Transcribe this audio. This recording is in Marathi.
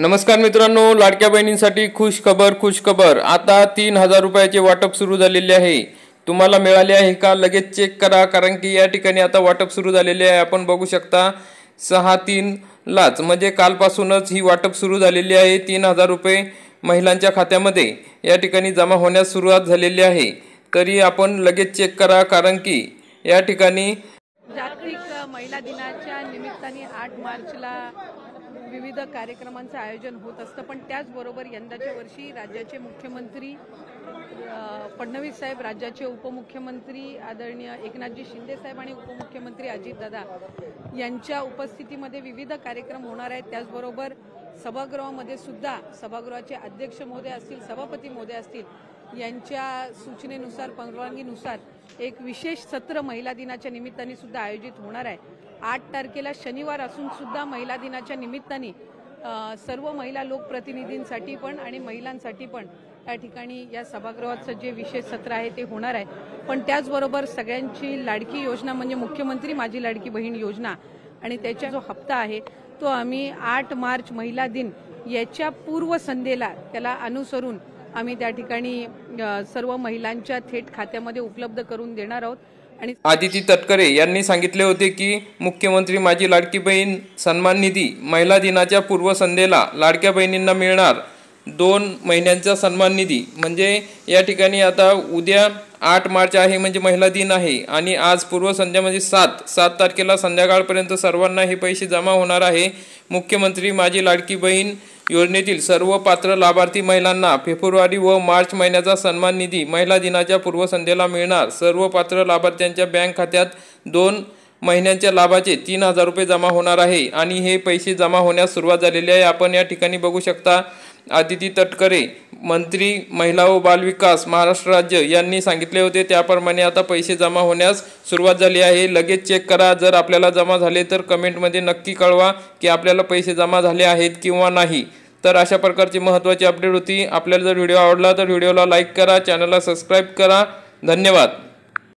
नमस्कार मित्रांनो, लाडक्या बहिणींसाठी खुश खबर। आता 3000 रुपयाचे वाटप सुरू झालेले आहे। तुम्हाला मिळाले आहे का? लगेच चेक करा, कारण की या ठिकाणी आता वाटप सुरू झालेले आहे। आपण बघू शकता 6/3 लाच म्हणजे कालपासूनच ही वाटप सुरू झालेली आहे। 3000 रुपये महिलांच्या खात्यामध्ये या ठिकाणी जमा होण्यास सुरुवात झालेली आहे। तरी आपण लगेच चेक करा, कारण की या ठिकाणी जागतिक महिला दिनाच्या निमित्ताने 8 मार्चला विविध कार्यक्रमांचं आयोजन होत असतं, पण त्याचबरोबर यंदाच्या वर्षी राज्याचे मुख्यमंत्री फडणवीस साहेब, राज्याचे उपमुख्यमंत्री आदरणीय एकनाथजी शिंदे साहेब आणि उपमुख्यमंत्री अजितदादा यांच्या उपस्थितीमध्ये विविध कार्यक्रम होणार आहेत। त्याचबरोबर सभागृहामध्ये सुद्धा सभागृहाचे अध्यक्ष महोदय असतील, सभापती महोदय असतील यांच्या सूचनेनुसार, परवानगीनुसार एक विशेष सत्र महिला दिनाच्या निमित्ताने सुद्धा आयोजित होणार आहे। 8 तारखेला शनिवार असून सुद्धा महिला दिनाच्या निमित्ताने सर्व महिला लोकप्रतिनिधींसाठी पण आणि महिलांसाठी पण या ठिकाणी या सभागृहाचं जे विशेष सत्र आहे ते होणार आहे। पण त्याचबरोबर सगळ्यांची लाडकी योजना म्हणजे मुख्यमंत्री माझी लाडकी बहीण योजना आणि त्याचा जो हप्ता आहे तो आम्ही 8 मार्च महिला दिन याच्या पूर्वसंध्येला त्याला अनुसरून आम्ही त्या ठिकाणी सर्व महिलांच्या थेट खात्यामध्ये उपलब्ध करून देणार आहोत। आणि आदिती तटकरे यांनी सांगितले होते की मुख्यमंत्री माझी लाडकी बहीण सन्मान निधी महिला दिनाच्या पूर्वसंध्येला लाडक्या बहिणींना मिळणार 2 महिन्यांचा सन्मान निधी। म्हणजे या ठिकाणी आता उद्या 8 मार्च आहे म्हणजे महिला दिन आहे आणि आज पूर्वसंध्या म्हणजे 7 तारखेला संध्याकाळपर्यंत सर्वांना हे पैसे जमा होणार आहे। मुख्यमंत्री माझी लाडकी बहीण योजनेतील सर्व पात्र लाभार्थी महिलांना फेब्रुवारी व मार्च महिन्याचा सन्मान निधी महिला दिनाच्या पूर्वसंध्येला मिळणार। सर्व पात्र लाभार्थ्यांच्या बँक खात्यात 2 महिन्यांच्या लाभाचे 3000 रुपये जमा होणार आहे आणि हे पैसे जमा होण्यास सुरुवात झालेली आहे। आपण या ठिकाणी बघू शकता आदिती तटकरे मंत्री महिला व बालविकास महाराष्ट्र राज्य यांनी सांगितले होते त्याप्रमाणे आता पैसे जमा होण्यास सुरुवात झाली आहे। लगेच चेक करा, जर आपल्याला जमा झाले तर कमेंटमध्ये नक्की कळवा की आपल्याला पैसे जमा झाले आहेत किंवा नाही। तर अशा प्रकारची महत्त्वाची अपडेट होती। आपल्याला जर व्हिडिओ आवडला तर व्हिडिओला लाईक करा, चॅनलला सबस्क्राईब करा। धन्यवाद।